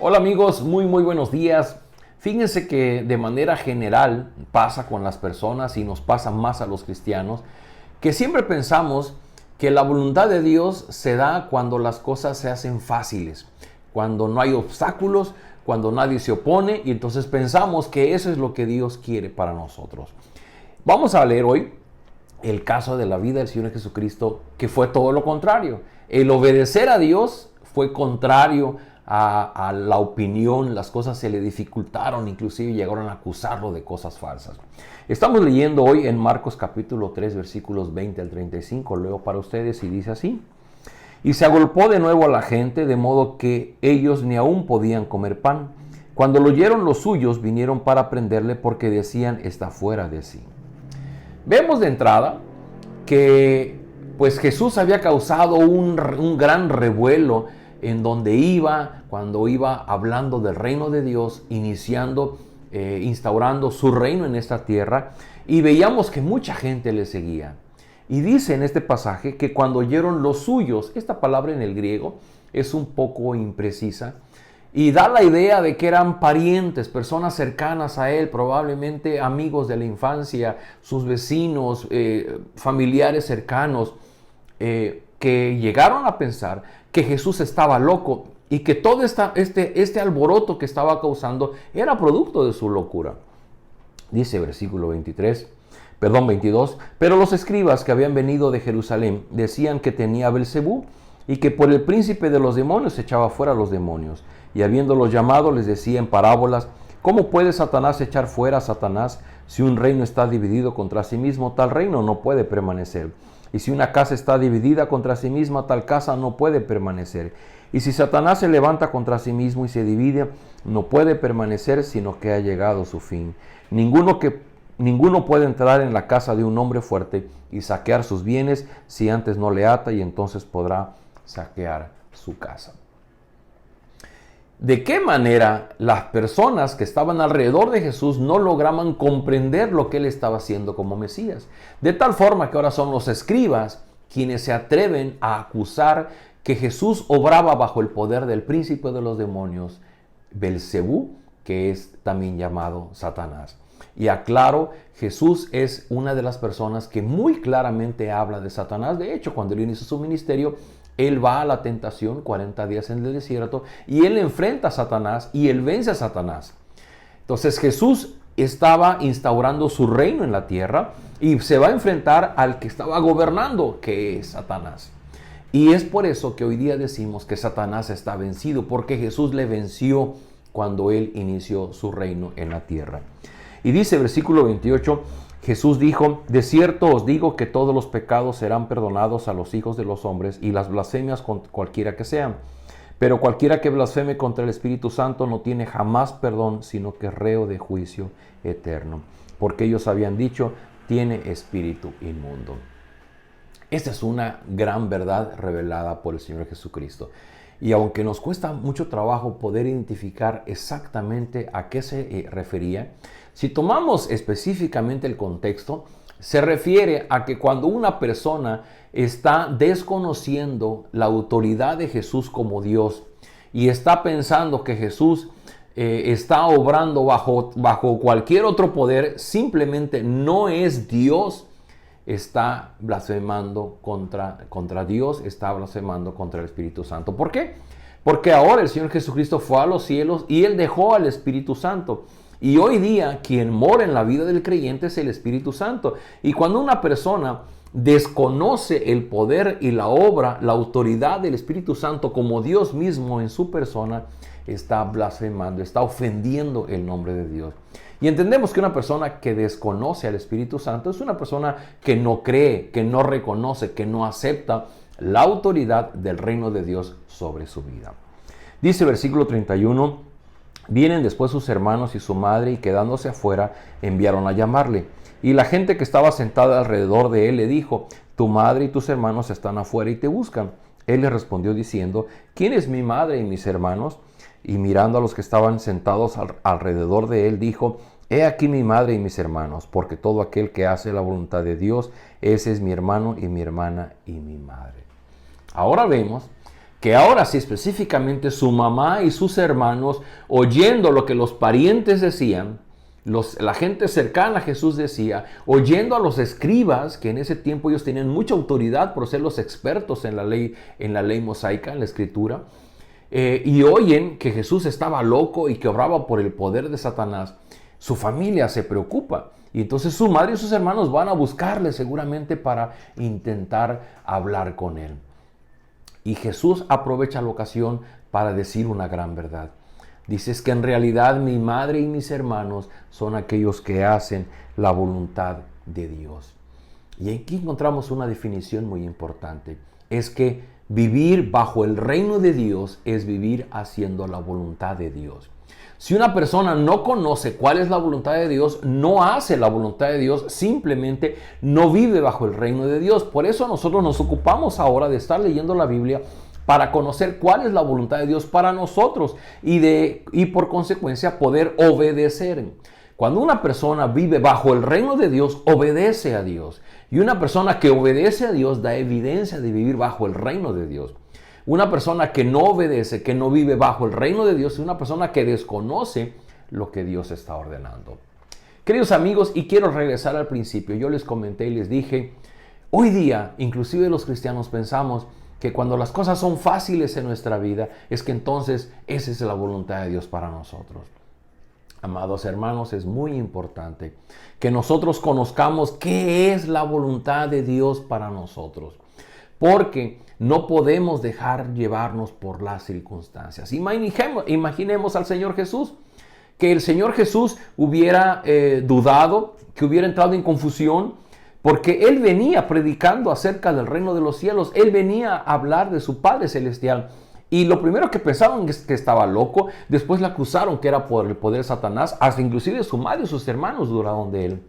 Hola amigos, muy buenos días. Fíjense que de manera general pasa con las personas y nos pasa más a los cristianos, que siempre pensamos que la voluntad de Dios se da cuando las cosas se hacen fáciles, cuando no hay obstáculos, cuando nadie se opone, y entonces pensamos que eso es lo que Dios quiere para nosotros. Vamos a leer hoy el caso de la vida del Señor Jesucristo, que fue todo lo contrario. El obedecer a Dios fue contrario a la opinión, las cosas se le dificultaron, inclusive llegaron a acusarlo de cosas falsas. Estamos leyendo hoy en Marcos capítulo 3, versículos 20 al 35, leo para ustedes y dice así: Y se agolpó de nuevo a la gente, de modo que ellos ni aún podían comer pan. Cuando lo oyeron los suyos, vinieron para prenderle porque decían: está fuera de sí. Vemos de entrada que pues Jesús había causado un gran revuelo en donde iba, cuando iba hablando del reino de Dios, instaurando su reino en esta tierra, y veíamos que mucha gente le seguía. Y dice en este pasaje que cuando oyeron los suyos, esta palabra en el griego es un poco imprecisa, y da la idea de que eran parientes, personas cercanas a él, probablemente amigos de la infancia, sus vecinos, familiares cercanos, que llegaron a pensar que Jesús estaba loco y que todo este alboroto que estaba causando era producto de su locura. Dice versículo 22, pero los escribas que habían venido de Jerusalén decían que tenía Belcebú y que por el príncipe de los demonios echaba fuera a los demonios. Y habiéndolos llamado les decía en parábolas: ¿cómo puede Satanás echar fuera a Satanás? Si un reino está dividido contra sí mismo, tal reino no puede permanecer. Y si una casa está dividida contra sí misma, tal casa no puede permanecer. Y si Satanás se levanta contra sí mismo y se divide, no puede permanecer, sino que ha llegado su fin. Ninguno puede entrar en la casa de un hombre fuerte y saquear sus bienes si antes no le ata, y entonces podrá saquear su casa. ¿De qué manera las personas que estaban alrededor de Jesús no lograban comprender lo que él estaba haciendo como Mesías? De tal forma que ahora son los escribas quienes se atreven a acusar que Jesús obraba bajo el poder del príncipe de los demonios, Belcebú, que es también llamado Satanás. Y aclaro, Jesús es una de las personas que muy claramente habla de Satanás. De hecho, cuando él inicia su ministerio, él va a la tentación 40 días en el desierto y él enfrenta a Satanás y él vence a Satanás. Entonces Jesús estaba instaurando su reino en la tierra y se va a enfrentar al que estaba gobernando, que es Satanás. Y es por eso que hoy día decimos que Satanás está vencido, porque Jesús le venció cuando él inició su reino en la tierra. Y dice versículo 28, Jesús dijo: de cierto os digo que todos los pecados serán perdonados a los hijos de los hombres y las blasfemias cualquiera que sean. Pero cualquiera que blasfeme contra el Espíritu Santo no tiene jamás perdón, sino que es reo de juicio eterno. Porque ellos habían dicho: tiene espíritu inmundo. Esta es una gran verdad revelada por el Señor Jesucristo. Y aunque nos cuesta mucho trabajo poder identificar exactamente a qué se refería, si tomamos específicamente el contexto, se refiere a que cuando una persona está desconociendo la autoridad de Jesús como Dios y está pensando que Jesús está obrando bajo cualquier otro poder, simplemente no es Dios, está blasfemando contra Dios, está blasfemando contra el Espíritu Santo. ¿Por qué? Porque ahora el Señor Jesucristo fue a los cielos y Él dejó al Espíritu Santo. Y hoy día quien mora en la vida del creyente es el Espíritu Santo. Y cuando una persona desconoce el poder y la obra, la autoridad del Espíritu Santo como Dios mismo en su persona, está blasfemando, está ofendiendo el nombre de Dios. Y entendemos que una persona que desconoce al Espíritu Santo es una persona que no cree, que no reconoce, que no acepta la autoridad del reino de Dios sobre su vida. Dice versículo 31, vienen después sus hermanos y su madre, y quedándose afuera enviaron a llamarle. Y la gente que estaba sentada alrededor de él le dijo: tu madre y tus hermanos están afuera y te buscan. Él les respondió diciendo: ¿quién es mi madre y mis hermanos? Y mirando a los que estaban sentados alrededor de él, dijo: he aquí mi madre y mis hermanos, porque todo aquel que hace la voluntad de Dios, ese es mi hermano y mi hermana y mi madre. Ahora vemos que ahora sí específicamente su mamá y sus hermanos, oyendo lo que los parientes decían, la gente cercana a Jesús decía, oyendo a los escribas, que en ese tiempo ellos tenían mucha autoridad por ser los expertos en la ley mosaica, en la escritura, y oyen que Jesús estaba loco y que obraba por el poder de Satanás, su familia se preocupa. Y entonces su madre y sus hermanos van a buscarle seguramente para intentar hablar con él. Y Jesús aprovecha la ocasión para decir una gran verdad. Dices que en realidad mi madre y mis hermanos son aquellos que hacen la voluntad de Dios. Y aquí encontramos una definición muy importante. Es que vivir bajo el reino de Dios es vivir haciendo la voluntad de Dios. Si una persona no conoce cuál es la voluntad de Dios, no hace la voluntad de Dios, simplemente no vive bajo el reino de Dios. Por eso nosotros nos ocupamos ahora de estar leyendo la Biblia para conocer cuál es la voluntad de Dios para nosotros y por consecuencia poder obedecer. Cuando una persona vive bajo el reino de Dios, obedece a Dios. Y una persona que obedece a Dios da evidencia de vivir bajo el reino de Dios. Una persona que no obedece, que no vive bajo el reino de Dios, es una persona que desconoce lo que Dios está ordenando. Queridos amigos, y quiero regresar al principio. Yo les comenté y les dije, hoy día, inclusive los cristianos pensamos que cuando las cosas son fáciles en nuestra vida, es que entonces esa es la voluntad de Dios para nosotros. Amados hermanos, es muy importante que nosotros conozcamos qué es la voluntad de Dios para nosotros. Porque no podemos dejar llevarnos por las circunstancias. Imaginemos al Señor Jesús, que el Señor Jesús hubiera dudado, que hubiera entrado en confusión, porque Él venía predicando acerca del reino de los cielos. Él venía a hablar de su Padre Celestial. Y lo primero que pensaban es que estaba loco. Después le acusaron que era por el poder de Satanás. Hasta inclusive su madre y sus hermanos dudaron de Él.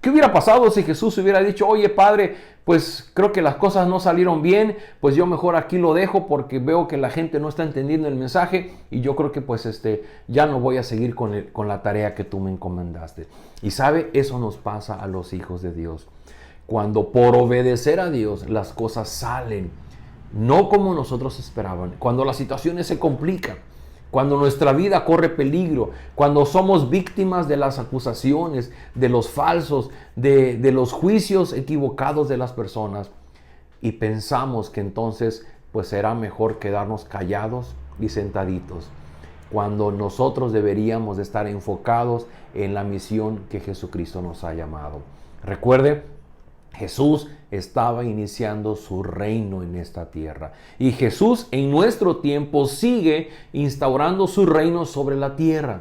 ¿Qué hubiera pasado si Jesús hubiera dicho, oye Padre, pues creo que las cosas no salieron bien, pues yo mejor aquí lo dejo porque veo que la gente no está entendiendo el mensaje y yo creo que pues ya no voy a seguir con la tarea que tú me encomendaste? Y sabe, eso nos pasa a los hijos de Dios. Cuando por obedecer a Dios las cosas salen, no como nosotros esperaban, cuando las situaciones se complican, cuando nuestra vida corre peligro, cuando somos víctimas de las acusaciones, de los falsos, de los juicios equivocados de las personas, y pensamos que entonces pues será mejor quedarnos callados y sentaditos, cuando nosotros deberíamos de estar enfocados en la misión que Jesucristo nos ha llamado. Recuerde, Jesús estaba iniciando su reino en esta tierra. Y Jesús en nuestro tiempo sigue instaurando su reino sobre la tierra.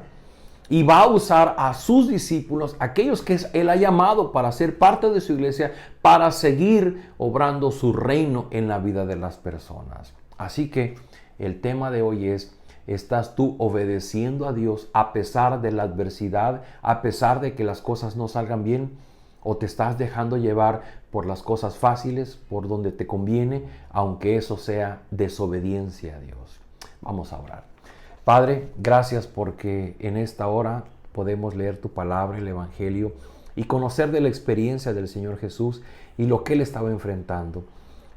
Y va a usar a sus discípulos, aquellos que Él ha llamado para ser parte de su iglesia, para seguir obrando su reino en la vida de las personas. Así que el tema de hoy es, ¿estás tú obedeciendo a Dios a pesar de la adversidad, a pesar de que las cosas no salgan bien? ¿O te estás dejando llevar por las cosas fáciles, por donde te conviene, aunque eso sea desobediencia a Dios? Vamos a orar. Padre, gracias porque en esta hora podemos leer tu palabra, el Evangelio, y conocer de la experiencia del Señor Jesús y lo que Él estaba enfrentando.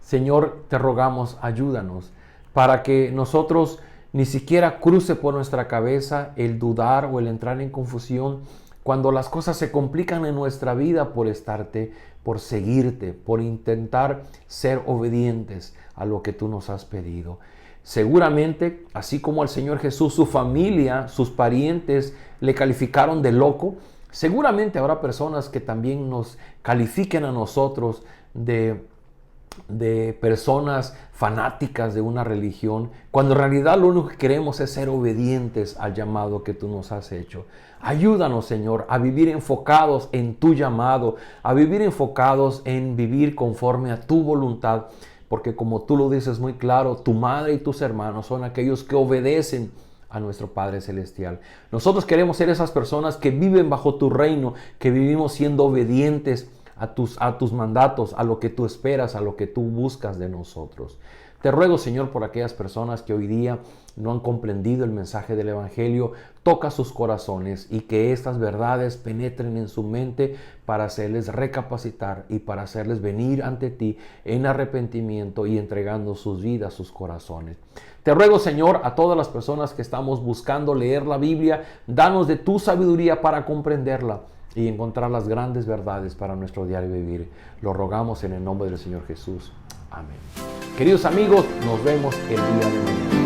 Señor, te rogamos, ayúdanos para que nosotros ni siquiera cruce por nuestra cabeza el dudar o el entrar en confusión cuando las cosas se complican en nuestra vida por seguirte, por intentar ser obedientes a lo que tú nos has pedido. Seguramente, así como al Señor Jesús, su familia, sus parientes le calificaron de loco, seguramente habrá personas que también nos califiquen a nosotros de personas fanáticas de una religión, cuando en realidad lo único que queremos es ser obedientes al llamado que tú nos has hecho. Ayúdanos, Señor, a vivir enfocados en tu llamado, a vivir enfocados en vivir conforme a tu voluntad, porque como tú lo dices muy claro, tu madre y tus hermanos son aquellos que obedecen a nuestro Padre Celestial. Nosotros queremos ser esas personas que viven bajo tu reino, que vivimos siendo obedientes a tus mandatos, a lo que tú esperas, a lo que tú buscas de nosotros. Te ruego, Señor, por aquellas personas que hoy día no han comprendido el mensaje del Evangelio, toca sus corazones y que estas verdades penetren en su mente para hacerles recapacitar y para hacerles venir ante ti en arrepentimiento y entregando sus vidas, sus corazones. Te ruego, Señor, a todas las personas que estamos buscando leer la Biblia, danos de tu sabiduría para comprenderla y encontrar las grandes verdades para nuestro diario vivir. Lo rogamos en el nombre del Señor Jesús. Amén. Queridos amigos, nos vemos el día de mañana.